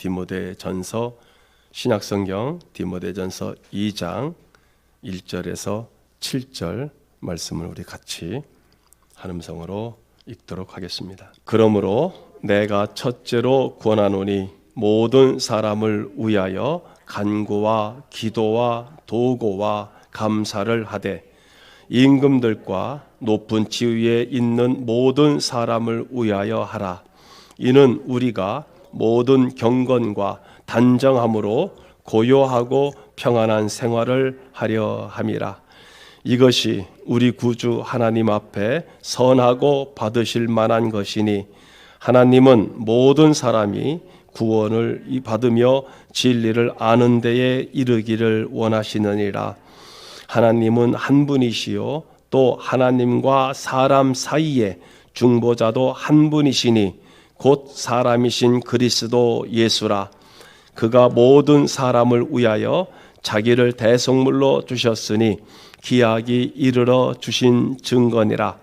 디모데전서 신약성경 디모데전서 2장 1절에서 7절 말씀을 우리 같이 한 음성으로 읽도록 하겠습니다. 그러므로 내가 첫째로 권하노니 모든 사람을 위하여 간구와 기도와 도고와 감사를 하되 임금들과 높은 지위에 있는 모든 사람을 위하여 하라. 이는 우리가 모든 경건과 단정함으로 고요하고 평안한 생활을 하려 함이라. 이것이 우리 구주 하나님 앞에 선하고 받으실 만한 것이니 하나님은 모든 사람이 구원을 받으며 진리를 아는 데에 이르기를 원하시느니라. 하나님은 한 분이시요 또 하나님과 사람 사이에 중보자도 한 분이시니 곧 사람이신 그리스도 예수라. 그가 모든 사람을 위하여 자기를 대속물로 주셨으니 기약이 이르러 주신 증거니라.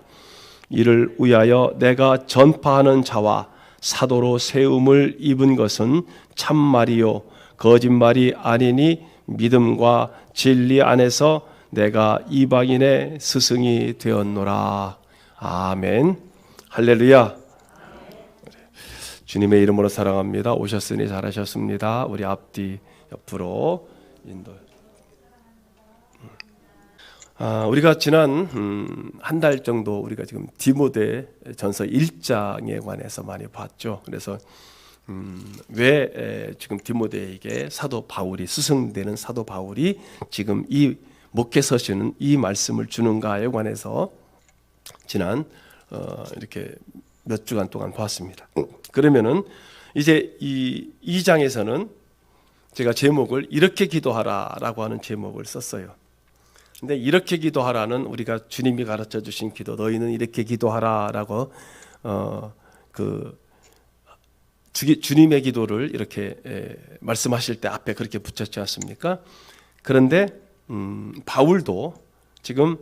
이를 위하여 내가 전파하는 자와 사도로 세움을 입은 것은 참말이요 거짓말이 아니니 믿음과 진리 안에서 내가 이방인의 스승이 되었노라. 아멘. 할렐루야. 주님의 이름으로 사랑합니다. 오셨으니 잘하셨습니다. 우리 앞뒤 옆으로 인도. 우리가 지난 한 달 정도 우리가 지금 디모데전서 1장에 관해서 많이 봤죠. 그래서 왜 지금 디모데에게 사도 바울이 스승되는 사도 바울이 지금 이 목회 서신은 이 말씀을 주는가에 관해서 지난 이렇게 몇 주간 동안 봤습니다. 그러면은 이제 이 2장에서는 제가 제목을 이렇게 기도하라라고 하는 제목을 썼어요. 근데 이렇게 기도하라는 우리가 주님이 가르쳐 주신 기도, 너희는 이렇게 기도하라라고 주님의 기도를 이렇게 말씀하실 때 앞에 그렇게 붙였지 않습니까? 그런데 바울도 지금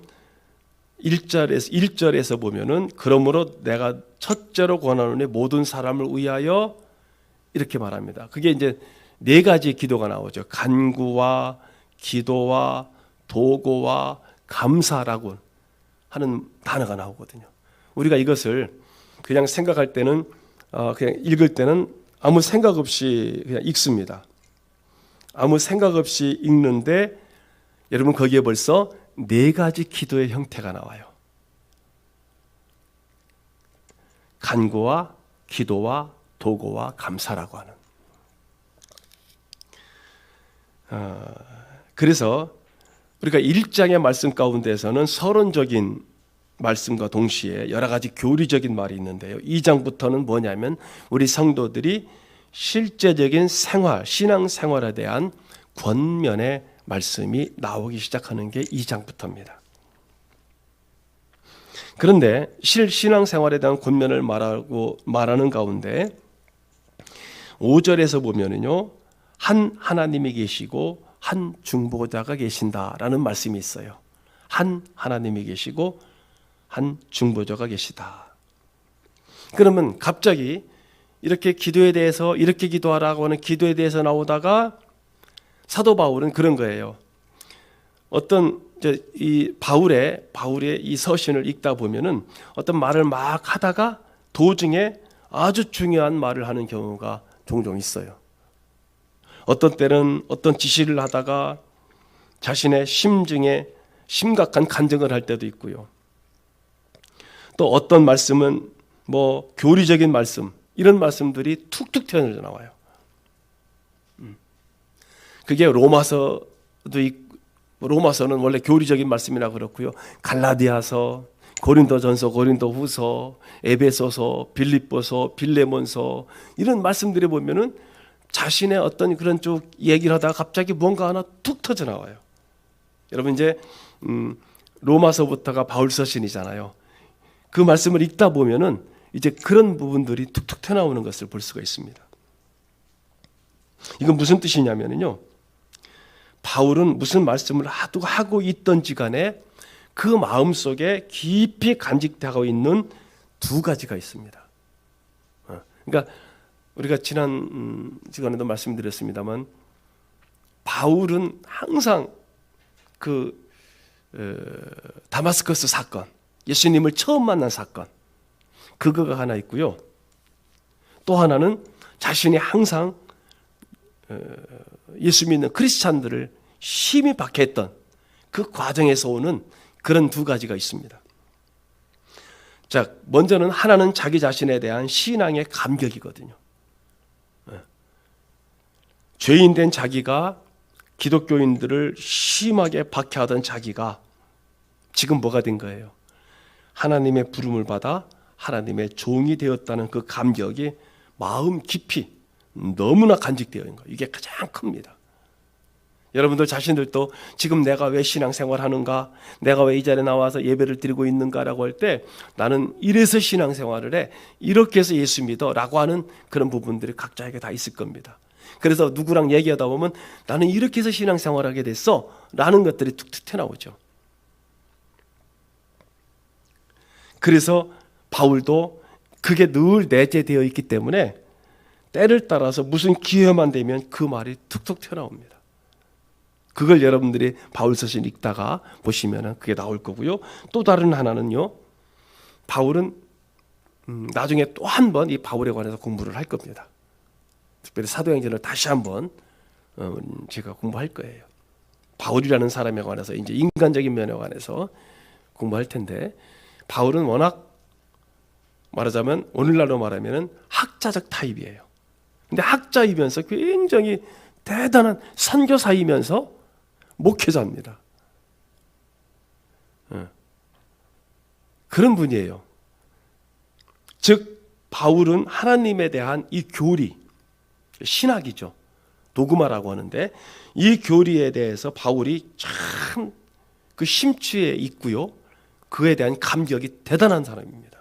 1절에서 보면은 그러므로 내가 첫째로 권하노니 모든 사람을 위하여 이렇게 말합니다. 그게 이제 네 가지 기도가 나오죠. 간구와 기도와 도고와 감사라고 하는 단어가 나오거든요. 우리가 이것을 그냥 생각할 때는 그냥 읽을 때는 아무 생각 없이 그냥 읽습니다. 아무 생각 없이 읽는데 여러분 거기에 벌써 네 가지 기도의 형태가 나와요. 간구와 기도와 도고와 감사라고 하는. 그래서 우리가 1장의 말씀 가운데서는 서론적인 말씀과 동시에 여러 가지 교리적인 말이 있는데요. 2장부터는 뭐냐면 우리 성도들이 실제적인 생활, 신앙생활에 대한 권면의 말씀이 나오기 시작하는 게 2장부터입니다. 그런데 신앙생활에 대한 권면을 말하는 가운데 5절에서 보면은요, 한 하나님이 계시고 한 중보자가 계신다라는 말씀이 있어요. 한 하나님이 계시고 한 중보자가 계시다. 그러면 갑자기 이렇게 기도에 대해서 이렇게 기도하라고 하는 기도에 대해서 나오다가 사도 바울은 그런 거예요. 어떤 이 바울의 이 서신을 읽다 보면은 어떤 말을 막 하다가 도중에 아주 중요한 말을 하는 경우가 종종 있어요. 어떤 때는 어떤 지시를 하다가 자신의 심증에 심각한 간증을 할 때도 있고요. 또 어떤 말씀은 뭐 교리적인 말씀, 이런 말씀들이 툭툭 튀어나와 나와요. 그게 로마서는 원래 교리적인 말씀이라 그렇고요. 갈라디아서, 고린도전서, 고린도후서, 에베소서, 빌립보서, 빌레몬서 이런 말씀들에 보면은 자신의 어떤 그런 쪽 얘기를 하다가 갑자기 뭔가 하나 툭 터져 나와요. 여러분 이제 로마서부터가 바울 서신이잖아요. 그 말씀을 읽다 보면은 이제 그런 부분들이 툭툭 튀어나오는 것을 볼 수가 있습니다. 이건 무슨 뜻이냐면요, 바울은 무슨 말씀을 하고 있던지 간에 그 마음속에 깊이 간직되고 있는 두 가지가 있습니다. 그러니까 우리가 지난 시간에도 말씀드렸습니다만 바울은 항상 다마스커스 사건, 예수님을 처음 만난 사건, 그거가 하나 있고요. 또 하나는 자신이 항상 예수 믿는 크리스찬들을 심히 박해했던 그 과정에서 오는 그런 두 가지가 있습니다. 자, 먼저는 하나는 자기 자신에 대한 신앙의 감격이거든요. 죄인 된 자기가 기독교인들을 심하게 박해하던 자기가 지금 뭐가 된 거예요? 하나님의 부름을 받아 하나님의 종이 되었다는 그 감격이 마음 깊이 너무나 간직되어 있는 거예요. 이게 가장 큽니다. 여러분들 자신들도 지금 내가 왜 신앙생활하는가, 내가 왜 이 자리에 나와서 예배를 드리고 있는가라고 할 때 나는 이래서 신앙생활을 해, 이렇게 해서 예수 믿어 라고 하는 그런 부분들이 각자에게 다 있을 겁니다. 그래서 누구랑 얘기하다 보면 나는 이렇게 해서 신앙생활하게 됐어 라는 것들이 툭툭 튀어나오죠. 그래서 바울도 그게 늘 내재되어 있기 때문에 때를 따라서 무슨 기회만 되면 그 말이 툭툭 튀어나옵니다. 그걸 여러분들이 바울 서신 읽다가 보시면 그게 나올 거고요. 또 다른 하나는요, 바울은 나중에 또 한 번 이 바울에 관해서 공부를 할 겁니다. 특별히 사도행전을 다시 한번 제가 공부할 거예요. 바울이라는 사람에 관해서 이제 인간적인 면에 관해서 공부할 텐데, 바울은 워낙 말하자면 오늘날로 말하면 학자적 타입이에요. 근데 학자이면서 굉장히 대단한 선교사이면서 목회자입니다. 그런 분이에요. 즉 바울은 하나님에 대한 이 교리, 신학이죠. 도그마라고 하는데 이 교리에 대해서 바울이 참 그 심취해 있고요. 그에 대한 감격이 대단한 사람입니다.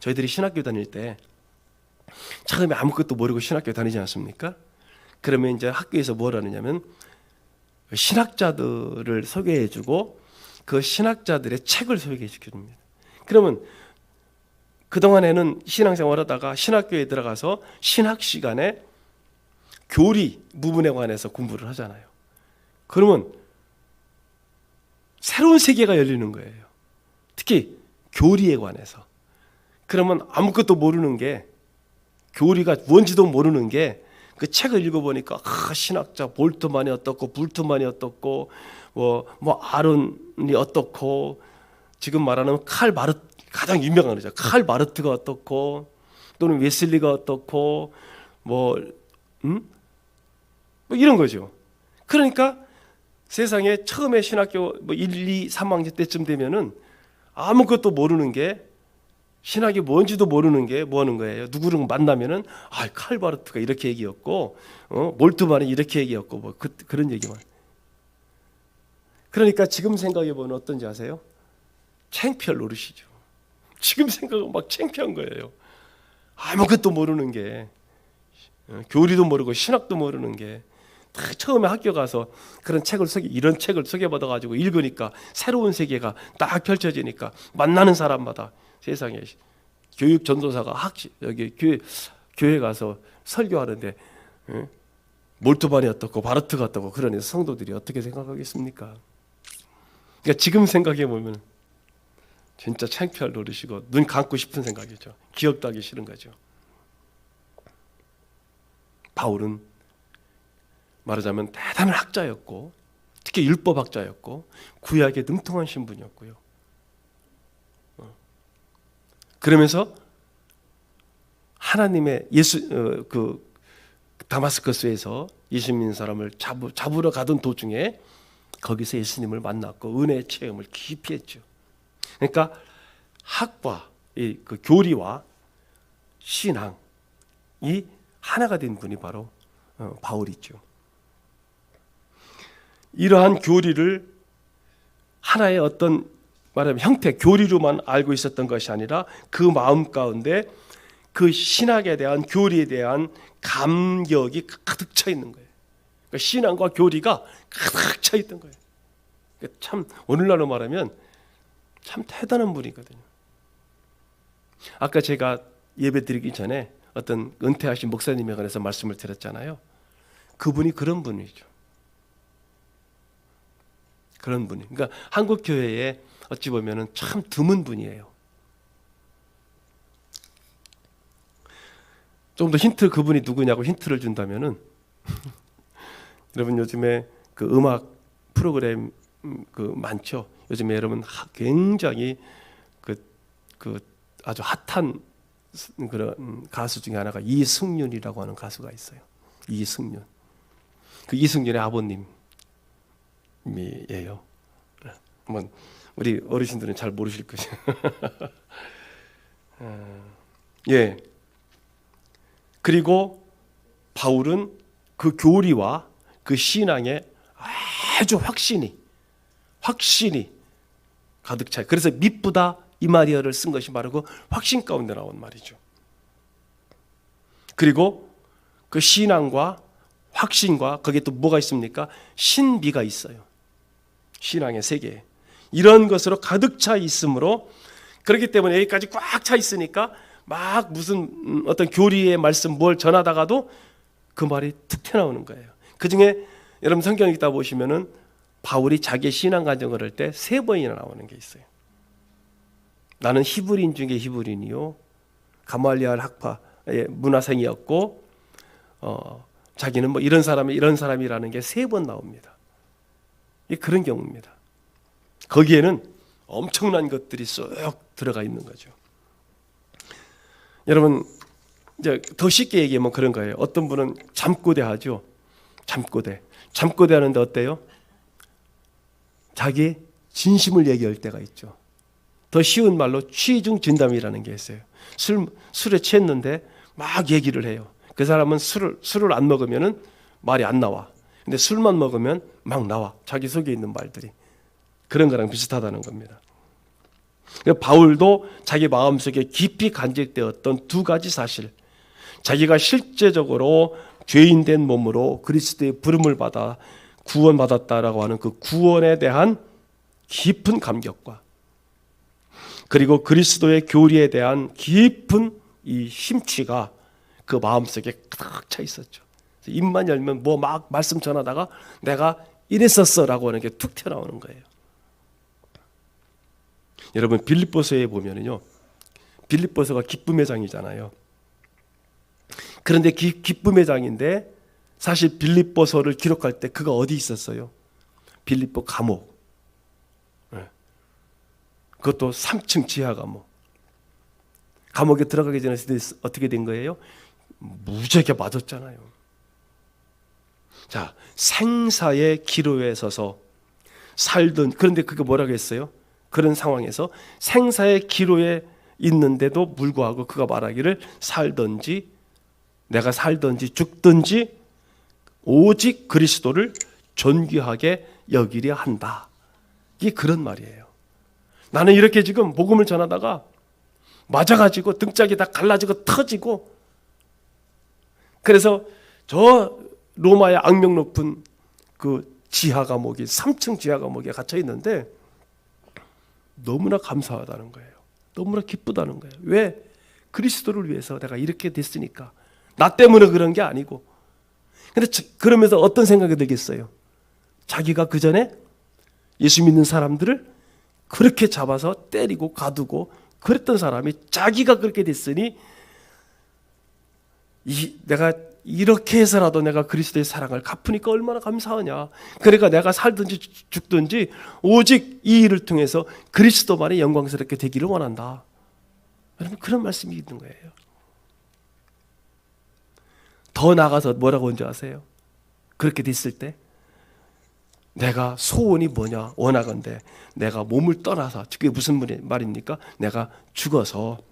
저희들이 신학교 다닐 때 처음에 아무것도 모르고 신학교 다니지 않습니까? 그러면 이제 학교에서 뭘 하느냐면 신학자들을 소개해주고 그 신학자들의 책을 소개시켜줍니다. 그러면 그동안에는 신앙생활하다가 신학교에 들어가서 신학 시간에 교리 부분에 관해서 공부를 하잖아요. 그러면 새로운 세계가 열리는 거예요. 특히 교리에 관해서. 그러면 아무것도 모르는 게, 교리가 뭔지도 모르는 게 그 책을 읽어보니까 신학자 볼트만이 어떻고 불트만이 어떻고 뭐 아론이 어떻고, 지금 말하는 칼 마르트, 가장 유명한 거죠. 칼 마르트가 어떻고 또는 웨슬리가 어떻고 뭐 이런 거죠. 그러니까 세상에 처음에 신학교 1, 2, 3학년 때쯤 되면은 아무것도 모르는 게, 신학이 뭔지도 모르는 게 뭐 하는 거예요? 누구를 만나면은 칼바르트가 이렇게 얘기였고 몰트만이 이렇게 얘기였고 뭐 그런 얘기만. 그러니까 지금 생각해 보면 어떤지 아세요? 창피할 노릇이죠. 지금 생각은 막 창피한 거예요. 아무것도 모르는 게, 교리도 모르고 신학도 모르는 게, 처음에 학교 가서 그런 책을 이런 책을 소개받아 가지고 읽으니까 새로운 세계가 딱 펼쳐지니까 만나는 사람마다 세상에 교육 전도사가 여기 교회 가서 설교하는데 몰트반이 어떻고 바르트가 어떻고 그러니 성도들이 어떻게 생각하겠습니까? 그러니까 지금 생각해 보면 진짜 창피할 노릇이고 눈 감고 싶은 생각이죠. 기억도 하기 싫은 거죠. 바울은 말하자면 대단한 학자였고 특히 율법학자였고 구약에 능통한 신분이었고요. 그러면서 하나님의 다마스커스에서 예수 믿는 사람을 잡으러 가던 도중에 거기서 예수님을 만났고 은혜의 체험을 깊이 했죠. 그러니까 학과 그 교리와 신앙이 하나가 된 분이 바로 바울이죠. 이러한 교리를 하나의 어떤 말하면 형태, 교리로만 알고 있었던 것이 아니라 그 마음 가운데 그 신학에 대한, 교리에 대한 감격이 가득 차 있는 거예요. 그러니까 신앙과 교리가 가득 차 있던 거예요. 그러니까 참 오늘날로 말하면 참 대단한 분이거든요. 아까 제가 예배 드리기 전에 어떤 은퇴하신 목사님에 관해서 말씀을 드렸잖아요. 그분이 그런 분이죠. 그런 분이. 그러니까 한국 교회에 어찌 보면은 참 드문 분이에요. 좀 더 힌트, 그분이 누구냐고 힌트를 준다면은 여러분 요즘에 그 음악 프로그램 그 많죠. 요즘에 여러분 굉장히 그 아주 핫한 그런 가수 중에 하나가 이승윤이라고 하는 가수가 있어요. 이승윤. 그 이승윤의 아버님이에요. 한번 우리 어르신들은 잘 모르실 거죠. 예. 그리고 바울은 그 교리와 그 신앙에 아주 확신이 가득 차요. 그래서 미쁘다 이 말이여를 쓴 것이 바로 그 확신 가운데 나온 말이죠. 그리고 그 신앙과 확신과 거기에 또 뭐가 있습니까? 신비가 있어요. 신앙의 세계. 이런 것으로 가득 차 있으므로, 그렇기 때문에 여기까지 꽉 차 있으니까 막 무슨 어떤 교리의 말씀 뭘 전하다가도 그 말이 툭 튀어나오는 거예요. 그 중에 여러분 성경 읽다 보시면은 바울이 자기의 신앙 간증을 할 때 3번이나 나오는 게 있어요. 나는 히브리인 중에 히브리인이요, 가말리알 학파의 문화생이었고, 자기는 뭐 이런 사람이라는 게 3번 나옵니다. 그런 경우입니다. 거기에는 엄청난 것들이 쏙 들어가 있는 거죠. 여러분 이제 더 쉽게 얘기하면 그런 거예요. 어떤 분은 잠꼬대 하죠. 잠꼬대 하는데 어때요? 자기 진심을 얘기할 때가 있죠. 더 쉬운 말로 취중 진담이라는 게 있어요. 술에 취했는데 막 얘기를 해요. 그 사람은 술을 안 먹으면은 말이 안 나와. 근데 술만 먹으면 막 나와. 자기 속에 있는 말들이. 그런 거랑 비슷하다는 겁니다. 바울도 자기 마음속에 깊이 간직되었던 2가지 사실, 자기가 실제적으로 죄인된 몸으로 그리스도의 부름을 받아 구원받았다라고 하는 그 구원에 대한 깊은 감격과, 그리고 그리스도의 교리에 대한 깊은 이 심취가 그 마음속에 가득 차 있었죠. 입만 열면 뭐 막 말씀 전하다가 내가 이랬었어라고 하는 게 툭 튀어나오는 거예요. 여러분 빌립보서에 보면은요, 빌립보서가 기쁨의 장이잖아요. 그런데 기쁨의 장인데 사실 빌립보서를 기록할 때 그가 어디 있었어요? 빌립보 감옥. 그것도 3층 지하 감옥. 감옥에 들어가기 전에 어떻게 된 거예요? 무지하게 맞았잖아요. 자, 생사의 기로에 서서 살던, 그런데 그게 뭐라고 했어요? 그런 상황에서 생사의 기로에 있는데도 불구하고 그가 말하기를 내가 살든지 죽든지 오직 그리스도를 존귀하게 여기려 한다. 이게 그런 말이에요. 나는 이렇게 지금 복음을 전하다가 맞아가지고 등짝이 다 갈라지고 터지고, 그래서 저 로마의 악명 높은 그 지하 감옥이 3층 지하 감옥에 갇혀 있는데 너무나 감사하다는 거예요. 너무나 기쁘다는 거예요. 왜? 그리스도를 위해서 내가 이렇게 됐으니까. 나 때문에 그런 게 아니고. 근데 그러면서 어떤 생각이 들겠어요? 자기가 그 전에 예수 믿는 사람들을 그렇게 잡아서 때리고 가두고 그랬던 사람이 자기가 그렇게 됐으니 내가 이렇게 해서라도 내가 그리스도의 사랑을 갚으니까 얼마나 감사하냐. 그러니까 내가 살든지 죽든지 오직 이 일을 통해서 그리스도만이 영광스럽게 되기를 원한다. 여러분 그런 말씀이 있는 거예요. 더 나아가서 뭐라고 한지 아세요? 그렇게 됐을 때 내가 소원이 뭐냐, 원하건대 내가 몸을 떠나서, 그게 무슨 말입니까? 내가 죽어서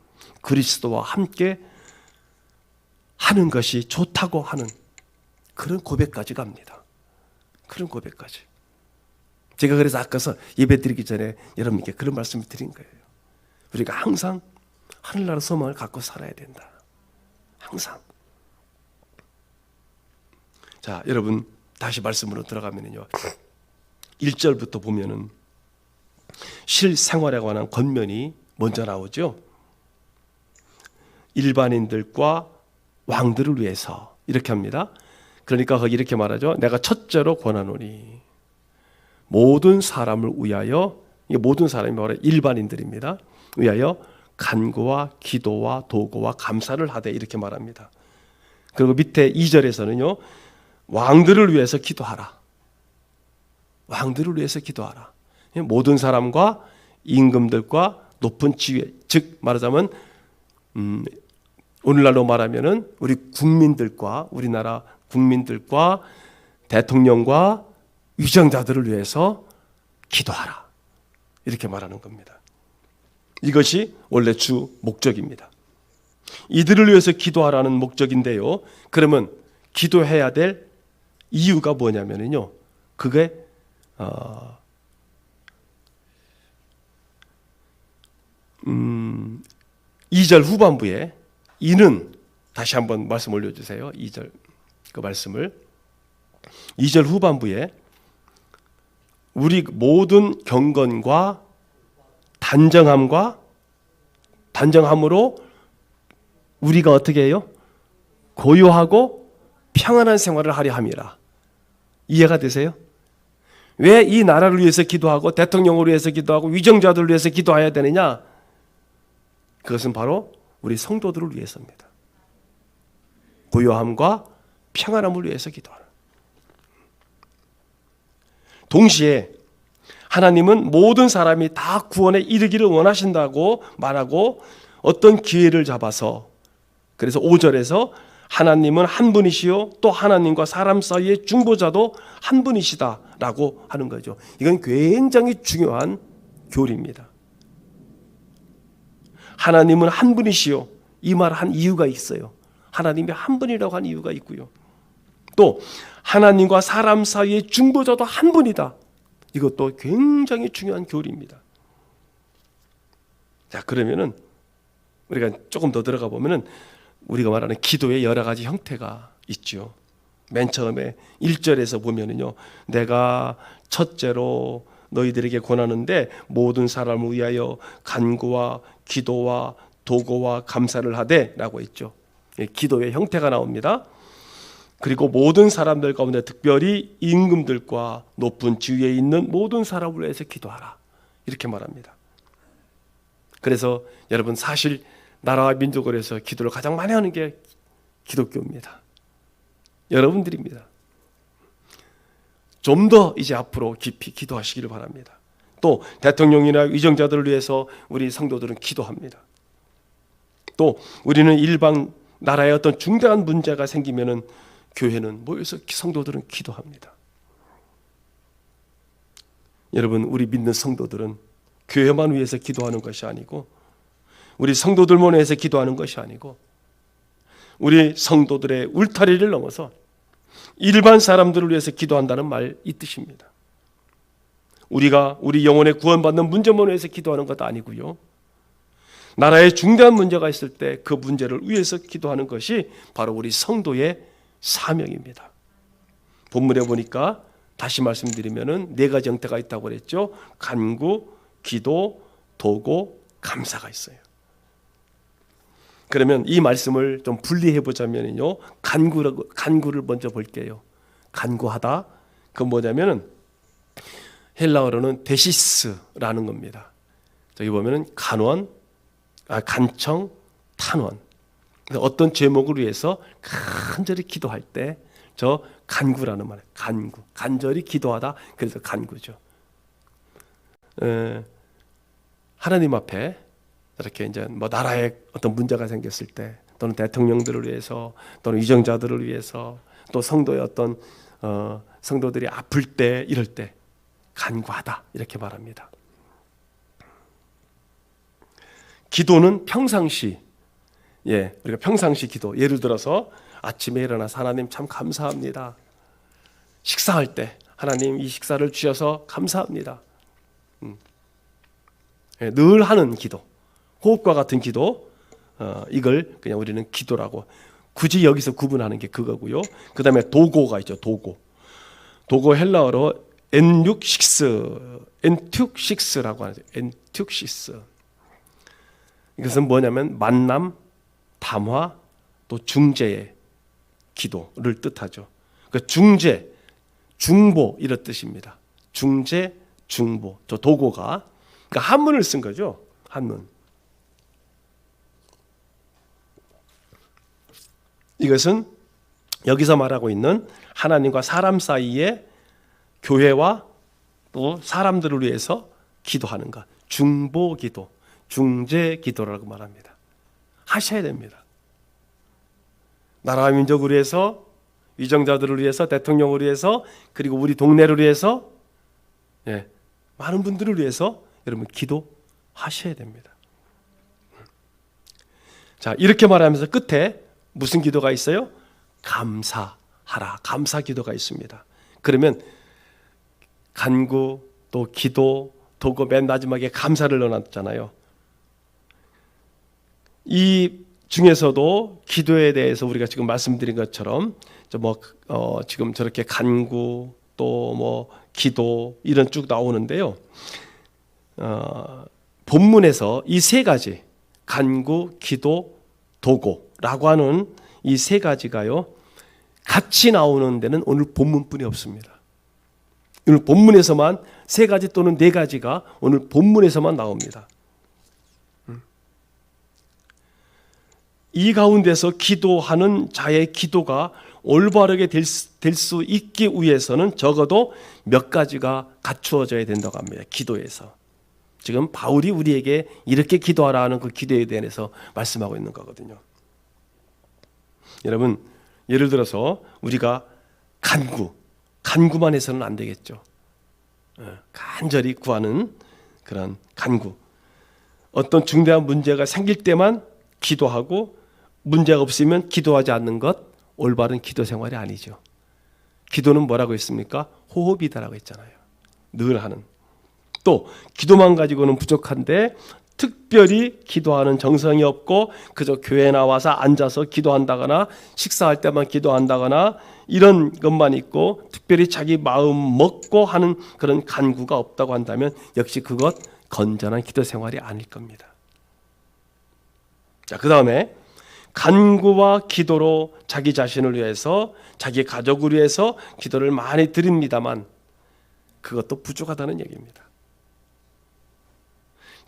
그리스도와 함께 하는 것이 좋다고 하는 그런 고백까지 갑니다. 그런 고백까지. 제가 그래서 아까서 예배 드리기 전에 여러분께 그런 말씀을 드린 거예요. 우리가 항상 하늘나라 소망을 갖고 살아야 된다. 항상. 자, 여러분 다시 말씀으로 들어가면요, 1절부터 보면은 실생활에 관한 권면이 먼저 나오죠. 일반인들과 왕들을 위해서 이렇게 합니다. 그러니까 거기 이렇게 말하죠. 내가 첫째로 권하노니 모든 사람을 위하여, 이게 모든 사람이 바로 일반인들입니다. 위하여 간구와 기도와 도구와 감사를 하되 이렇게 말합니다. 그리고 밑에 2절에서는요. 왕들을 위해서 기도하라. 왕들을 위해서 기도하라. 모든 사람과 임금들과 높은 지위, 즉 말하자면 오늘날로 말하면은 우리 국민들과, 우리나라 국민들과 대통령과 위정자들을 위해서 기도하라. 이렇게 말하는 겁니다. 이것이 원래 주 목적입니다. 이들을 위해서 기도하라는 목적인데요. 그러면 기도해야 될 이유가 뭐냐면요. 그게 2절 후반부에 이는, 다시 한번 말씀 올려주세요. 2절 그 말씀을 2절 후반부에 우리 모든 경건과 단정함으로 우리가 어떻게 해요? 고요하고 평안한 생활을 하려 함이라. 이해가 되세요? 왜 이 나라를 위해서 기도하고 대통령을 위해서 기도하고 위정자들을 위해서 기도해야 되느냐? 그것은 바로 우리 성도들을 위해서입니다. 고요함과 평안함을 위해서 기도하라. 동시에 하나님은 모든 사람이 다 구원에 이르기를 원하신다고 말하고 어떤 기회를 잡아서, 그래서 5절에서 하나님은 한 분이시요 또 하나님과 사람 사이의 중보자도 한 분이시다라고 하는 거죠. 이건 굉장히 중요한 교리입니다. 하나님은 한 분이시요, 이 말을 한 이유가 있어요. 하나님이 한 분이라고 한 이유가 있고요. 또 하나님과 사람 사이의 중보자도 한 분이다. 이것도 굉장히 중요한 교리입니다. 자, 그러면은 우리가 조금 더 들어가 보면은 우리가 말하는 기도의 여러 가지 형태가 있죠. 맨 처음에 1절에서 보면은요. 내가 첫째로 너희들에게 권하는데 모든 사람을 위하여 간구와 기도와 도구와 감사를 하되 라고 했죠. 기도의 형태가 나옵니다. 그리고 모든 사람들 가운데 특별히 임금들과 높은 지위에 있는 모든 사람을 위해서 기도하라. 이렇게 말합니다. 그래서 여러분 사실 나라와 민족을 위해서 기도를 가장 많이 하는 게 기독교입니다. 여러분들입니다. 좀 더 이제 앞으로 깊이 기도하시기를 바랍니다. 또 대통령이나 위정자들을 위해서 우리 성도들은 기도합니다. 또 우리는 일방 나라에 어떤 중대한 문제가 생기면은 교회는 모여서 성도들은 기도합니다. 여러분, 우리 믿는 성도들은 교회만 위해서 기도하는 것이 아니고, 우리 성도들만 위해서 기도하는 것이 아니고, 우리 성도들의 울타리를 넘어서 일반 사람들을 위해서 기도한다는 말 이 뜻입니다. 우리가 우리 영혼의 구원받는 문제만 위해서 기도하는 것도 아니고요. 나라에 중대한 문제가 있을 때 그 문제를 위해서 기도하는 것이 바로 우리 성도의 사명입니다. 본문에 보니까 다시 말씀드리면은 4가지 형태가 있다고 그랬죠. 간구, 기도, 도고, 감사가 있어요. 그러면 이 말씀을 좀 분리해 보자면요. 간구를 먼저 볼게요. 간구하다. 그건 뭐냐면은 헬라어로는 데시스라는 겁니다. 저기 보면은 간청, 탄원. 어떤 제목을 위해서 간절히 기도할 때 저 간구라는 말이에요. 간구, 간절히 기도하다. 그래서 간구죠. 하나님 앞에 이렇게 이제 뭐 나라에 어떤 문제가 생겼을 때, 또는 대통령들을 위해서, 또는 위정자들을 위해서, 또 성도의 어떤 성도들이 아플 때, 이럴 때 간구하다 이렇게 말합니다. 기도는 평상시, 우리가 평상시 기도, 예를 들어서 아침에 일어나서 하나님 참 감사합니다. 식사할 때 하나님 이 식사를 주셔서 감사합니다. 늘 하는 기도, 호흡과 같은 기도, 이걸 그냥 우리는 기도라고, 굳이 여기서 구분하는 게 그거고요. 그 다음에 도고가 있죠. 도고 헬라어로 엔툭식스라고 하죠. 엔툭식스. 이것은 뭐냐면 만남, 담화, 또 중재의 기도를 뜻하죠. 그 중재, 중보 이런 뜻입니다. 중재, 중보. 저 도고가 그러니까 한문을 쓴 거죠. 한문. 이것은 여기서 말하고 있는 하나님과 사람 사이에 교회와 또 사람들을 위해서 기도하는 것. 중보 기도, 중재 기도라고 말합니다. 하셔야 됩니다. 나라와 민족을 위해서, 위정자들을 위해서, 대통령을 위해서, 그리고 우리 동네를 위해서, 많은 분들을 위해서 여러분 기도하셔야 됩니다. 자, 이렇게 말하면서 끝에 무슨 기도가 있어요? 감사하라. 감사 기도가 있습니다. 그러면 간구, 또 기도, 도고 맨 마지막에 감사를 넣어놨잖아요. 이 중에서도 기도에 대해서 우리가 지금 말씀드린 것처럼 지금 저렇게 간구 또 기도 이런 쭉 나오는데요. 본문에서 이 세 가지 간구, 기도, 도고라고 하는 이 세 가지가요 같이 나오는 데는 오늘 본문뿐이 없습니다. 오늘 본문에서만 세 가지 또는 네 가지가 오늘 본문에서만 나옵니다. 이 가운데서 기도하는 자의 기도가 올바르게 될 수 있기 위해서는 적어도 몇 가지가 갖추어져야 된다고 합니다. 기도에서. 지금 바울이 우리에게 이렇게 기도하라 하는 그 기도에 대해서 말씀하고 있는 거거든요. 여러분, 예를 들어서 우리가 간구만 해서는 안 되겠죠. 간절히 구하는 그런 간구. 어떤 중대한 문제가 생길 때만 기도하고 문제가 없으면 기도하지 않는 것, 올바른 기도 생활이 아니죠. 기도는 뭐라고 했습니까? 호흡이다라고 했잖아요. 늘 하는. 또 기도만 가지고는 부족한데 특별히 기도하는 정성이 없고 그저 교회에 나와서 앉아서 기도한다거나 식사할 때만 기도한다거나 이런 것만 있고 특별히 자기 마음 먹고 하는 그런 간구가 없다고 한다면 역시 그것 건전한 기도 생활이 아닐 겁니다. 자, 그 다음에 간구와 기도로 자기 자신을 위해서 자기 가족을 위해서 기도를 많이 드립니다만 그것도 부족하다는 얘기입니다.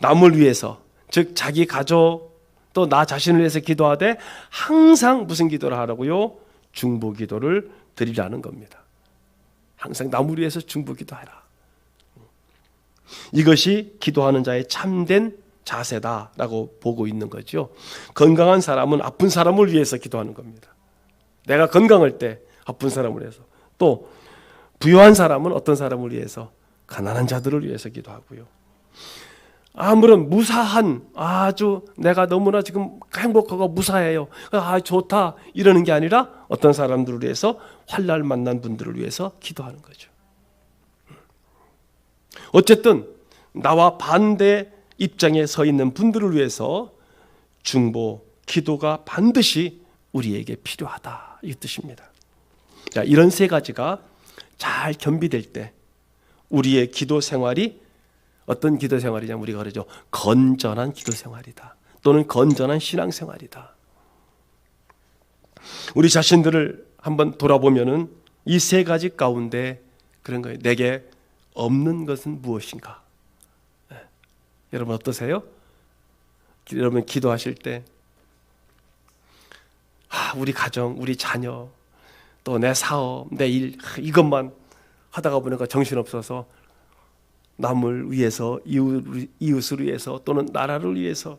남을 위해서, 즉 자기 가족 또 나 자신을 위해서 기도하되 항상 무슨 기도를 하라고요? 중보 기도를 드리라는 겁니다. 항상 남을 위해서 중보 기도하라. 이것이 기도하는 자의 참된 자세다라고 보고 있는 거죠. 건강한 사람은 아픈 사람을 위해서 기도하는 겁니다. 내가 건강할 때 아픈 사람을 위해서, 또 부유한 사람은 어떤 사람을 위해서? 가난한 자들을 위해서 기도하고요. 아무런 무사한 아주 내가 너무나 지금 행복하고 무사해요. 좋다 이러는 게 아니라 어떤 사람들을 위해서 환난 만난 분들을 위해서 기도하는 거죠. 어쨌든 나와 반대 입장에 서 있는 분들을 위해서 중보, 기도가 반드시 우리에게 필요하다 이 뜻입니다. 자, 이런 세 가지가 잘 겸비될 때 우리의 기도 생활이 어떤 기도 생활이냐면 우리가 그러죠. 건전한 기도 생활이다. 또는 건전한 신앙 생활이다. 우리 자신들을 한번 돌아보면은 이 세 가지 가운데 그런 거예요. 내게 없는 것은 무엇인가? 여러분 어떠세요? 여러분 기도하실 때 우리 가정, 우리 자녀, 또 내 사업, 내 일 이것만 하다가 보니까 정신없어서 남을 위해서, 이웃을 위해서 또는 나라를 위해서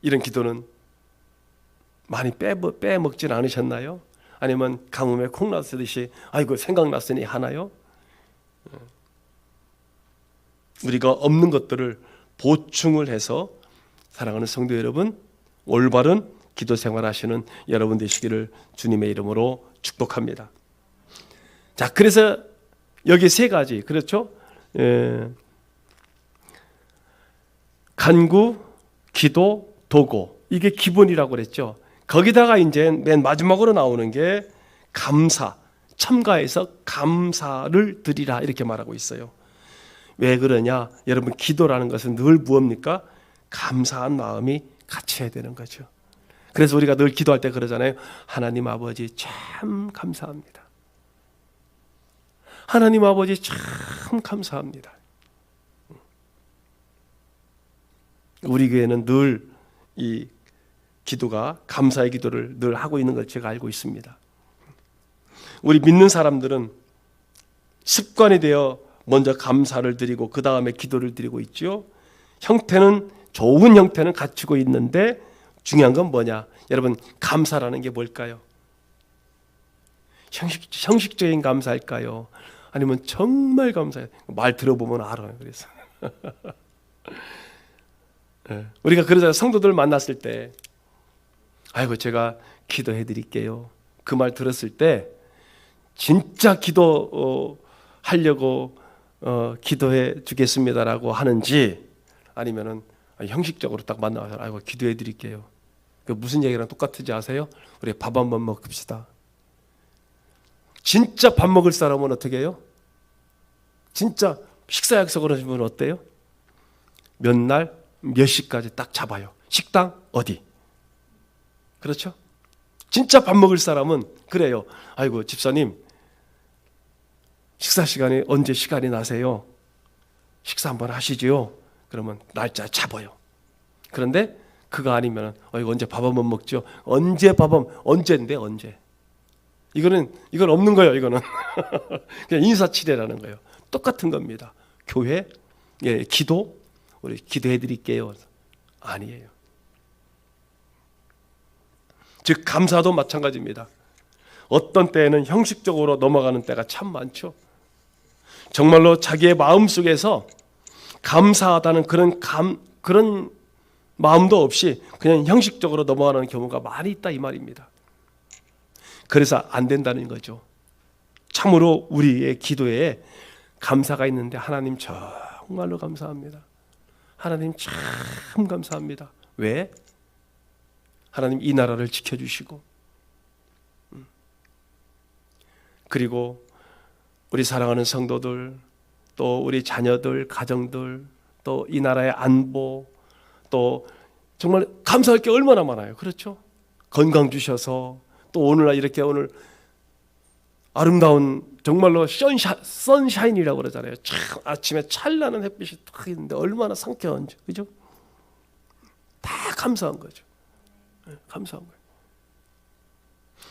이런 기도는 많이 빼먹진 않으셨나요? 아니면 가뭄에 콩 났듯이 아이고 생각났으니 하나요? 우리가 없는 것들을 보충을 해서 사랑하는 성도 여러분, 올바른 기도 생활하시는 여러분 되시기를 주님의 이름으로 축복합니다. 자, 그래서 여기 세 가지, 그렇죠? 간구, 기도, 도고, 이게 기본이라고 그랬죠. 거기다가 이제 맨 마지막으로 나오는 게 감사, 첨가해서 감사를 드리라 이렇게 말하고 있어요. 왜 그러냐? 여러분 기도라는 것은 늘 무엇입니까? 감사한 마음이 같이 해야 되는 거죠. 그래서 우리가 늘 기도할 때 그러잖아요. 하나님 아버지 참 감사합니다. 하나님 아버지 참 감사합니다. 우리 교회는 늘 이 기도가 감사의 기도를 늘 하고 있는 걸 제가 알고 있습니다. 우리 믿는 사람들은 습관이 되어 먼저 감사를 드리고 그 다음에 기도를 드리고 있죠. 형태는 좋은 형태는 갖추고 있는데 중요한 건 뭐냐? 여러분, 감사라는 게 뭘까요? 형식적인 감사일까요? 아니면 정말 감사해요? 말 들어보면 알아요. 그래서 우리가 그러잖아요. 성도들 만났을 때 아이고 제가 기도해 드릴게요. 그 말 들었을 때 진짜 기도하려고 기도해 주겠습니다라고 하는지 아니면은 형식적으로 딱 만나서 아이고 기도해 드릴게요. 그 무슨 얘기랑 똑같은지 아세요? 우리 밥 한번 먹읍시다. 진짜 밥 먹을 사람은 어떻게 해요? 진짜 식사 약속을 하시면 어때요? 몇 날 몇 시까지 딱 잡아요. 식당 어디? 그렇죠? 진짜 밥 먹을 사람은 그래요. 아이고 집사님 식사 시간이 언제 시간이 나세요? 식사 한번 하시지요? 그러면 날짜 잡아요. 그런데 그거 아니면 언제 밥 한번 먹죠? 언제 밥 한번 언제인데 언제? 이건 없는 거예요. 이거는 그냥 인사치레라는 거예요. 똑같은 겁니다. 교회, 기도, 우리 기도해 드릴게요. 아니에요. 즉 감사도 마찬가지입니다. 어떤 때에는 형식적으로 넘어가는 때가 참 많죠. 정말로 자기의 마음 속에서 감사하다는 그런 마음도 없이 그냥 형식적으로 넘어가는 경우가 많이 있다 이 말입니다. 그래서 안 된다는 거죠. 참으로 우리의 기도에 감사가 있는데 하나님 정말로 감사합니다. 하나님 참 감사합니다. 왜? 하나님 이 나라를 지켜주시고 그리고 우리 사랑하는 성도들 또 우리 자녀들, 가정들 또 이 나라의 안보 또 정말 감사할 게 얼마나 많아요. 그렇죠? 건강 주셔서 또 오늘날 이렇게 오늘 아름다운 정말로 선샤인이라고 그러잖아요. 참 아침에 찬란한 햇빛이 딱 있는데 얼마나 상쾌한지, 그죠? 다 감사한 거죠. 감사한 거예요.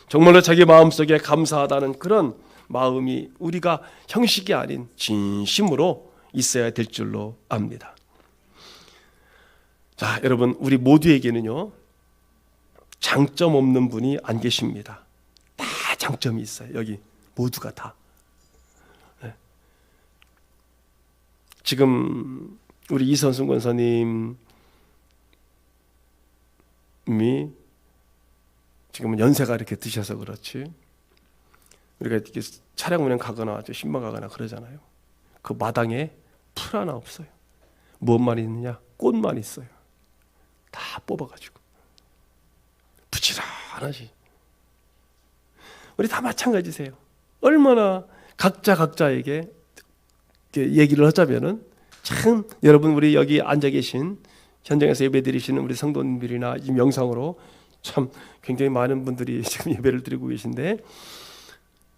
정말로 자기 마음속에 감사하다는 그런 마음이 우리가 형식이 아닌 진심으로 있어야 될 줄로 압니다. 자, 여러분 우리 모두에게는요 장점 없는 분이 안 계십니다. 다 장점이 있어요. 여기 모두가 다. 지금 우리 이선순 권사님이 지금은 연세가 이렇게 드셔서 그렇지. 우리가 이렇게 차량 운행 가거나 신방 가거나 그러잖아요. 그 마당에 풀 하나 없어요. 무엇만 있느냐? 꽃만 있어요. 다 뽑아가지고 부지런하지. 우리 다 마찬가지세요. 얼마나 각자에게 얘기를 하자면은 참 여러분 우리 여기 앉아 계신 현장에서 예배드리시는 우리 성도님들이나 이 영상으로 참 굉장히 많은 분들이 지금 예배를 드리고 계신데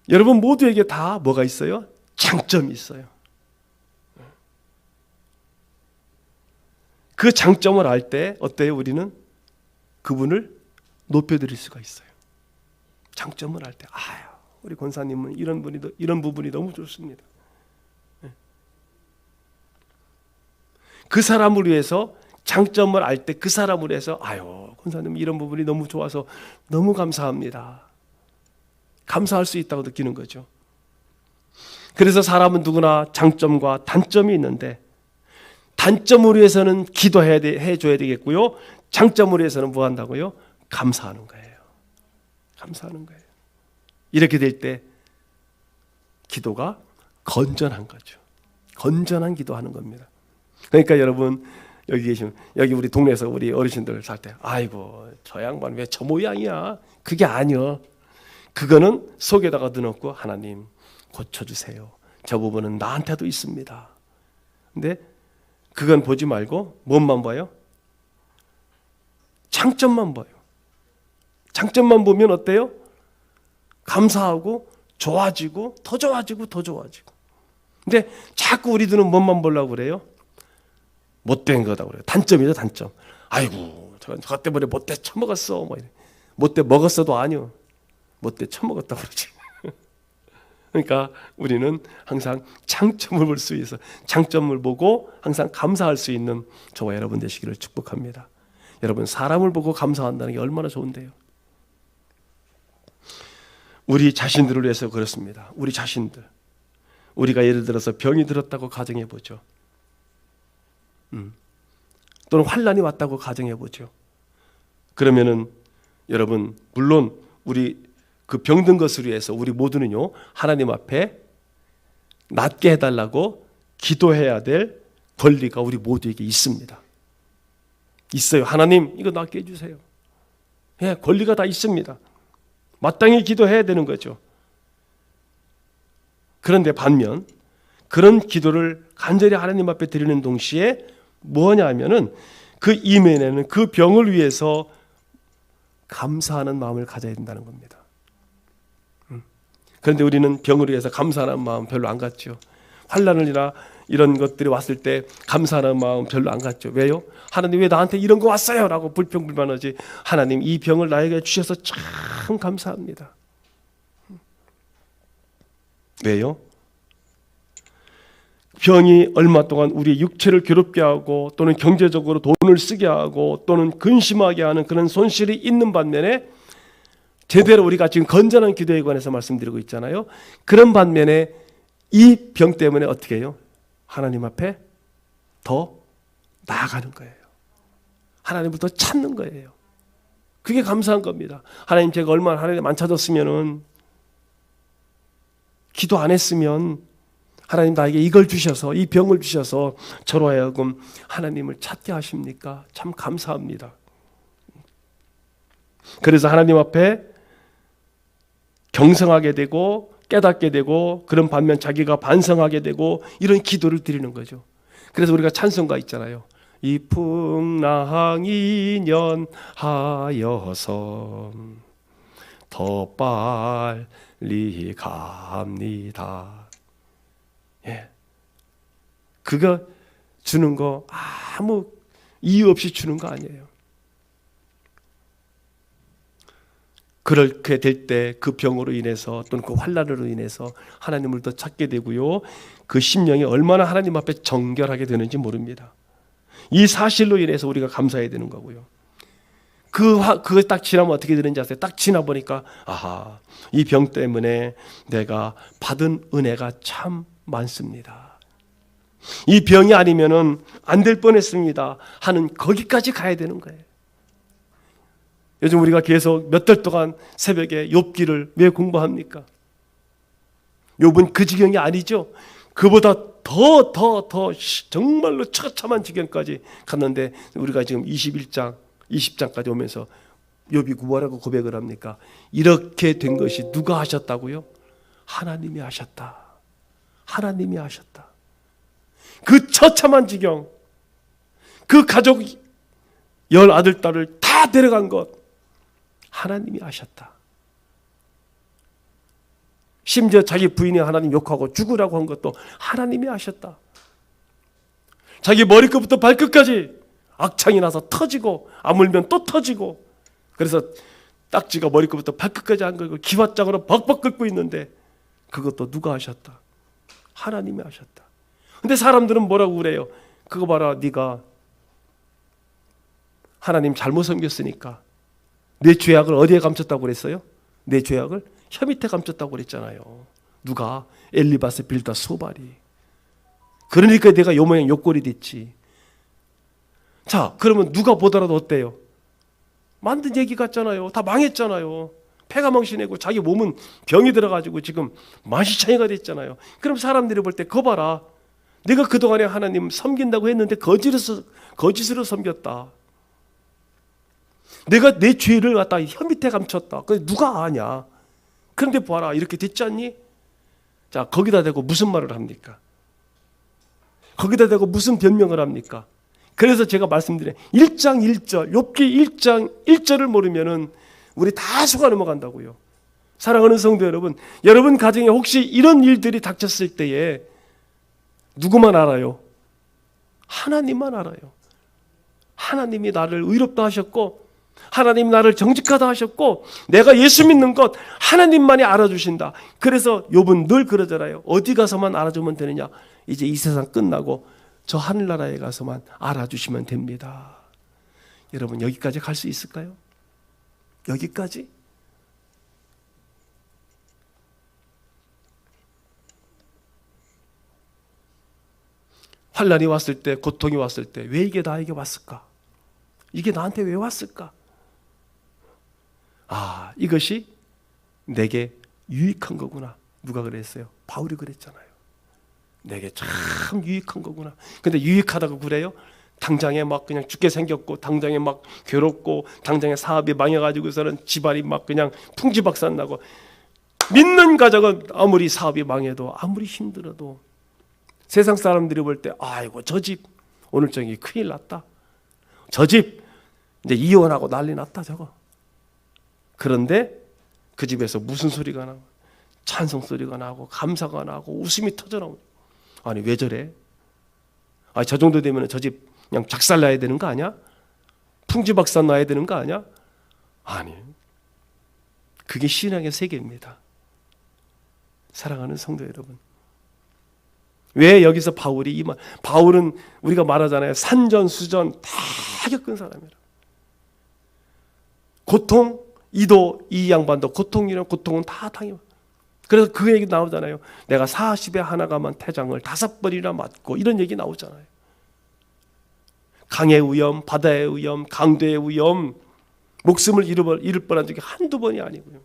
여러분 모두에게 다 뭐가 있어요? 장점이 있어요. 그 장점을 알 때 어때요? 우리는 그분을 높여드릴 수가 있어요. 장점을 알 때 아유 우리 권사님은 이런 부분이 너무 좋습니다. 그 사람을 위해서 장점을 알 때 그 사람을 위해서 아유 권사님 이런 부분이 너무 좋아서 너무 감사합니다. 감사할 수 있다고 느끼는 거죠. 그래서 사람은 누구나 장점과 단점이 있는데 단점을 위해서는 해줘야 되겠고요. 장점을 위해서는 뭐 한다고요? 감사하는 거예요. 감사하는 거예요. 이렇게 될 때 기도가 건전한 거죠. 건전한 기도하는 겁니다. 그러니까 여러분 여기 계시면 여기 우리 동네에서 우리 어르신들 살 때 아이고 저 양반 왜 저 모양이야? 그게 아니요. 그거는 속에다가 넣어놓고 하나님 고쳐주세요. 저 부분은 나한테도 있습니다. 근데 그건 보지 말고 뭔만 봐요? 장점만 봐요. 장점만 보면 어때요? 감사하고 좋아지고 더 좋아지고 더 좋아지고. 근데 자꾸 우리들은 뭐만 보려고 그래요? 못된 거다 그래요. 단점이죠, 단점. 아이고, 저 때문에 못돼 처먹었어. 뭐 이래. 못돼 먹었어도 아니요. 못돼 처먹었다고 그러지. 그러니까 우리는 항상 장점을 볼 수 있어. 장점을 보고 항상 감사할 수 있는 저와 여러분 되시기를 축복합니다. 여러분, 사람을 보고 감사한다는 게 얼마나 좋은데요. 우리 자신들을 위해서 그렇습니다. 우리 자신들. 우리가 예를 들어서 병이 들었다고 가정해 보죠. 또는 환난이 왔다고 가정해 보죠. 그러면은 여러분, 물론 우리 그 병든 것을 위해서 우리 모두는요, 하나님 앞에 낫게 해달라고 기도해야 될 권리가 우리 모두에게 있습니다. 있어요. 하나님, 이거 낫게 해주세요. 예, 권리가 다 있습니다. 마땅히 기도해야 되는 거죠. 그런데 반면 그런 기도를 간절히 하나님 앞에 드리는 동시에 뭐냐 하면은 그 이면에는 그 병을 위해서 감사하는 마음을 가져야 된다는 겁니다. 그런데 우리는 병을 위해서 감사하는 마음 별로 안 갖죠. 환난이나 이런 것들이 왔을 때 감사하는 마음 별로 안 갖죠. 왜요? 하나님 왜 나한테 이런 거 왔어요? 라고 불평불만하지. 하나님 이 병을 나에게 주셔서 참 감사합니다. 왜요? 병이 얼마 동안 우리 육체를 괴롭게 하고 또는 경제적으로 돈을 쓰게 하고 또는 근심하게 하는 그런 손실이 있는 반면에 제대로 우리가 지금 건전한 기도에 관해서 말씀드리고 있잖아요. 그런 반면에 이 병 때문에 어떻게 해요? 하나님 앞에 더 나아가는 거예요. 하나님을 더 찾는 거예요. 그게 감사한 겁니다. 하나님, 제가 얼마나 하나님 안 찾았으면은, 기도 안 했으면 하나님 나에게 이걸 주셔서, 이 병을 주셔서 저로 하여금 하나님을 찾게 하십니까? 참 감사합니다. 그래서 하나님 앞에 경성하게 되고 깨닫게 되고, 그런 반면 자기가 반성하게 되고, 이런 기도를 드리는 거죠. 그래서 우리가 찬송가 있잖아요. 이 풍랑이 년하여서 더 빨리 갑니다. 예, 그거 주는 거 아무 이유 없이 주는 거 아니에요. 그렇게 될 때 그 병으로 인해서 또는 그 환난으로 인해서 하나님을 더 찾게 되고요, 그 심령이 얼마나 하나님 앞에 정결하게 되는지 모릅니다. 이 사실로 인해서 우리가 감사해야 되는 거고요. 그거 딱 지나면 어떻게 되는지 아세요? 딱 지나보니까 아하, 이 병 때문에 내가 받은 은혜가 참 많습니다. 이 병이 아니면은 안 될 뻔했습니다 하는 거기까지 가야 되는 거예요. 요즘 우리가 계속 몇 달 동안 새벽에 욥기를 왜 공부합니까? 욥은 그 지경이 아니죠. 그보다 더 정말로 처참한 지경까지 갔는데 우리가 지금 21장, 20장까지 오면서 욥이 뭐라고 고백을 합니까? 이렇게 된 것이 누가 하셨다고요? 하나님이 하셨다. 하나님이 하셨다. 그 처참한 지경, 그 가족 10아들, 딸을 다 데려간 것 하나님이 하셨다. 심지어 자기 부인이 하나님 욕하고 죽으라고 한 것도 하나님이 하셨다. 자기 머리끝부터 발끝까지 악창이 나서 터지고 아물면 또 터지고, 그래서 딱지가 머리끝부터 발끝까지 안 걸고 기왓장으로 벅벅 끓고 있는데 그것도 누가 하셨다? 하나님이 하셨다. 근데 사람들은 뭐라고 그래요? 그거 봐라, 네가 하나님 잘못 섬겼으니까 내 죄악을 어디에 감췄다고 그랬어요? 내 죄악을 혀 밑에 감췄다고 그랬잖아요. 누가? 엘리바스, 빌다, 소발이. 그러니까 내가 요 모양 요꼴이 됐지. 자, 그러면 누가 보더라도 어때요? 만든 얘기 같잖아요. 다 망했잖아요. 폐가 망신내고 자기 몸은 병이 들어가지고 지금 만시창이가 됐잖아요. 그럼 사람들이 볼 때 그거 봐라, 내가 그동안에 하나님 섬긴다고 했는데 거짓으로 섬겼다. 내가 내 죄를 갖다 혀 밑에 감췄다. 그게 누가 아냐? 그런데 봐라, 이렇게 됐지 않니? 자, 거기다 대고 무슨 말을 합니까? 거기다 대고 무슨 변명을 합니까? 그래서 제가 말씀드린 1장 1절, 욥기 1장 1절을 모르면은 우리 다 속아 넘어간다고요. 사랑하는 성도 여러분, 여러분 가정에 혹시 이런 일들이 닥쳤을 때에 누구만 알아요? 하나님만 알아요. 하나님이 나를 의롭다 하셨고 하나님이 나를 정직하다 하셨고 내가 예수 믿는 것 하나님만이 알아주신다. 그래서 욥은 늘 그러잖아요. 어디 가서만 알아주면 되느냐? 이제 이 세상 끝나고 저 하늘나라에 가서만 알아주시면 됩니다. 여러분 여기까지 갈 수 있을까요? 여기까지? 환난이 왔을 때, 고통이 왔을 때 왜 이게 나에게 왔을까? 이게 나한테 왜 왔을까? 아, 이것이 내게 유익한 거구나. 누가 그랬어요? 바울이 그랬잖아요. 내게 참 유익한 거구나. 근데 유익하다고 그래요? 당장에 막 그냥 죽게 생겼고 당장에 막 괴롭고 당장에 사업이 망해가지고서는 집안이 막 그냥 풍지박산 나고 믿는 가정은 아무리 사업이 망해도 아무리 힘들어도 세상 사람들이 볼 때 아이고 저 집 오늘 저녁에 큰일 났다. 저 집 이제 이혼하고 난리 났다 저거. 그런데 그 집에서 무슨 소리가 나고 찬송 소리가 나고 감사가 나고 웃음이 터져나오고 아니 왜 저래? 아, 저 정도 되면 저 집 그냥 작살나야 되는 거 아니야? 풍지박산 나야 되는 거 아니야? 아니, 그게 신앙의 세계입니다. 사랑하는 성도 여러분, 왜 여기서 바울이 바울은 우리가 말하잖아요. 산전수전 다 겪은 사람이라. 고통, 이 양반도 고통이랑 고통은 다 당해. 그래서 그 얘기 나오잖아요. 내가 40에 하나 가만 태장을 5번이나 맞고 이런 얘기 나오잖아요. 강의 위험, 바다의 위험, 강도의 위험, 목숨을 잃을 뻔한 적이 한두 번이 아니고요.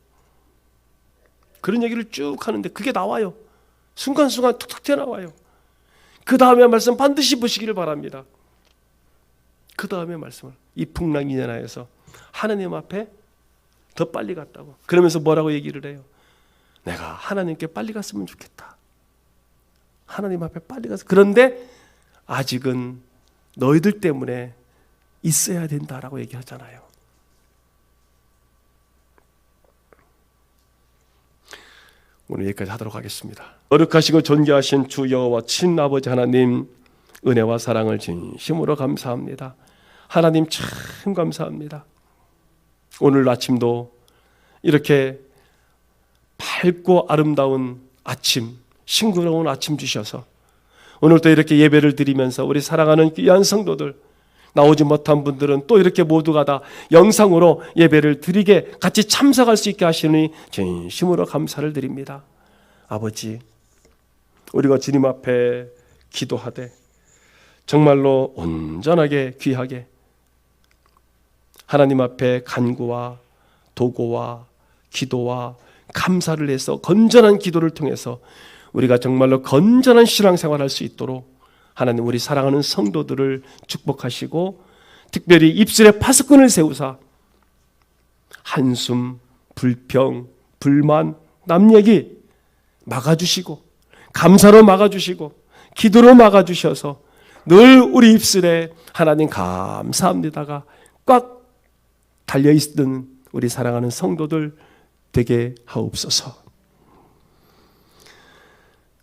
그런 얘기를 쭉 하는데 그게 나와요. 순간순간 툭툭 튀어나와요. 그 다음에 말씀 반드시 보시기를 바랍니다. 그 다음에 말씀을 이 풍랑 이년하에서 하나님 앞에 더 빨리 갔다고. 그러면서 뭐라고 얘기를 해요? 내가 하나님께 빨리 갔으면 좋겠다. 하나님 앞에 빨리 가서. 그런데 아직은 너희들 때문에 있어야 된다라고 얘기하잖아요. 오늘 여기까지 하도록 하겠습니다. 거룩하시고 존귀하신 주 여호와 친아버지 하나님, 은혜와 사랑을 진심으로 감사합니다. 하나님 참 감사합니다. 오늘 아침도 이렇게 밝고 아름다운 아침, 싱그러운 아침 주셔서 오늘도 이렇게 예배를 드리면서 우리 사랑하는 귀한 성도들, 나오지 못한 분들은 또 이렇게 모두가 다 영상으로 예배를 드리게 같이 참석할 수 있게 하시니 진심으로 감사를 드립니다. 아버지, 우리가 주님 앞에 기도하되 정말로 온전하게 귀하게 하나님 앞에 간구와 도고와 기도와 감사를 해서 건전한 기도를 통해서 우리가 정말로 건전한 신앙생활을 할 수 있도록 하나님 우리 사랑하는 성도들을 축복하시고 특별히 입술에 파수꾼을 세우사 한숨, 불평, 불만, 남 얘기 막아주시고 감사로 막아주시고 기도로 막아주셔서 늘 우리 입술에 하나님 감사합니다가 꽉 달려있는 우리 사랑하는 성도들 되게 하옵소서.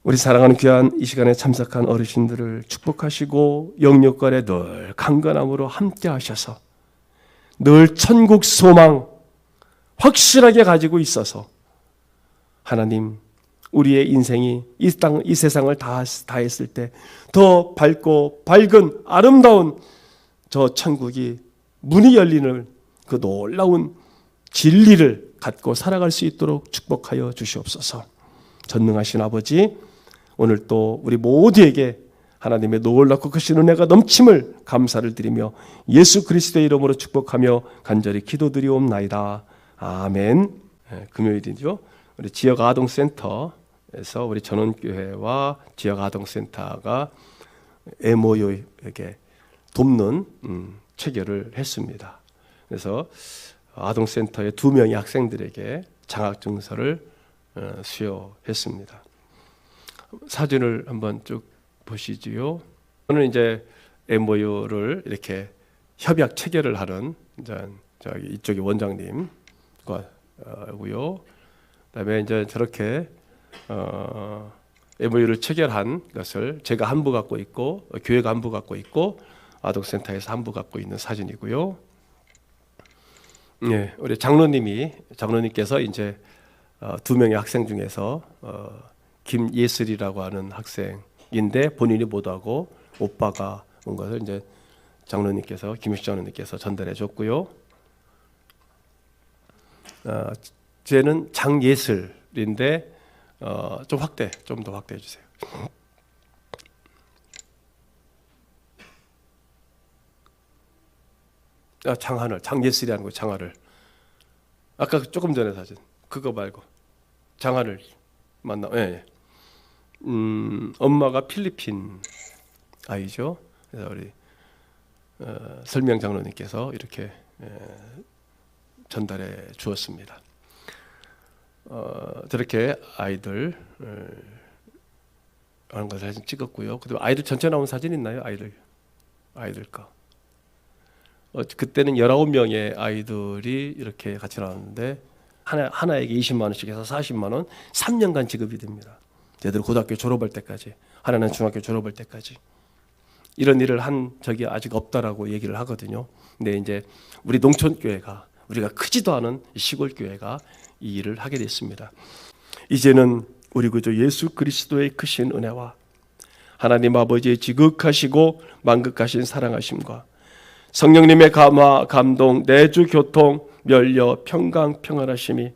우리 사랑하는 귀한 이 시간에 참석한 어르신들을 축복하시고 영육간에 늘 강건함으로 함께 하셔서 늘 천국 소망 확실하게 가지고 있어서 하나님 우리의 인생이 이 세상을 다 했을 때 더 밝고 밝은 아름다운 저 천국이 문이 열리는 그 놀라운 진리를 갖고 살아갈 수 있도록 축복하여 주시옵소서. 전능하신 아버지, 오늘 또 우리 모두에게 하나님의 놀랍고 크신 은혜가 넘침을 감사를 드리며 예수 그리스도의 이름으로 축복하며 간절히 기도드리옵나이다. 아멘. 금요일이죠. 우리 지역 아동센터에서 우리 전원교회와 지역 아동센터가 MOU에게 돕는 체결을 했습니다. 그래서 아동센터의 2명의 학생들에게 장학증서를 수여했습니다. 사진을 한번 쭉 보시지요. 저는 이제 MOU를 이렇게 협약 체결을 하는 이쪽의 원장님 거고요. 그다음에 이제 저렇게 MOU를 체결한 것을 제가 한 부 갖고 있고 교회가 한 부 갖고 있고 아동센터에서 한 부 갖고 있는 사진이고요. 네, 우리 장로님께서 이제 두 명의 학생 중에서 김예슬이라고 하는 학생인데 본인이 못하고 오빠가 온 것을 이제 김일수 장로님께서 전달해 줬고요. 쟤는 장예슬인데 좀 더 확대해 주세요. 장하늘, 장예슬이라는 거 장하늘. 아까 조금 전에 사진 그거 말고 장하늘 맞나? 예. 엄마가 필리핀 아이죠. 그래서 우리 설명 장로님께서 이렇게 전달해 주었습니다. 저렇게 아이들 하는 거 사진 찍었고요. 그리고 아이들 전체 나온 사진 있나요? 아이들 거. 그때는 19명의 아이들이 이렇게 같이 나왔는데 하나에게 20만 원씩 해서 40만 원 3년간 지급이 됩니다. 얘들 고등학교 졸업할 때까지, 하나는 중학교 졸업할 때까지. 이런 일을 한 적이 아직 없다라고 얘기를 하거든요. 근데 이제 우리 농촌 교회가, 우리가 크지도 않은 시골 교회가 이 일을 하게 됐습니다. 이제는 우리 구주 예수 그리스도의 크신 은혜와 하나님 아버지의 지극하시고 만극하신 사랑하심과 성령님의 감화, 감동, 내주, 교통, 멸려, 평강, 평안하심이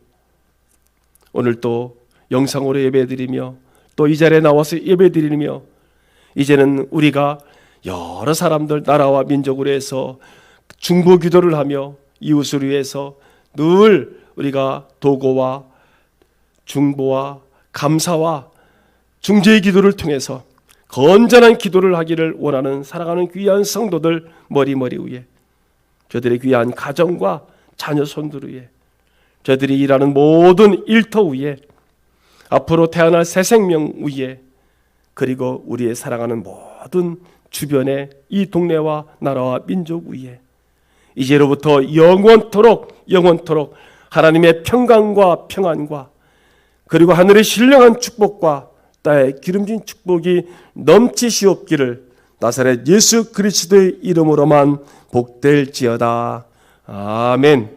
오늘 또 영상으로 예배드리며 또 이 자리에 나와서 예배드리며 이제는 우리가 여러 사람들, 나라와 민족으로 해서 중보 기도를 하며 이웃을 위해서 늘 우리가 도고와 중보와 감사와 중재의 기도를 통해서 건전한 기도를 하기를 원하는 사랑하는 귀한 성도들 머리머리 위에, 저들의 귀한 가정과 자녀 손들 위에, 저들이 일하는 모든 일터 위에, 앞으로 태어날 새 생명 위에, 그리고 우리의 사랑하는 모든 주변의 이 동네와 나라와 민족 위에 이제로부터 영원토록 하나님의 평강과 평안과 그리고 하늘의 신령한 축복과 땅의 기름진 축복이 넘치시옵기를 나사렛 예수 그리스도의 이름으로만 복될지어다. 아멘.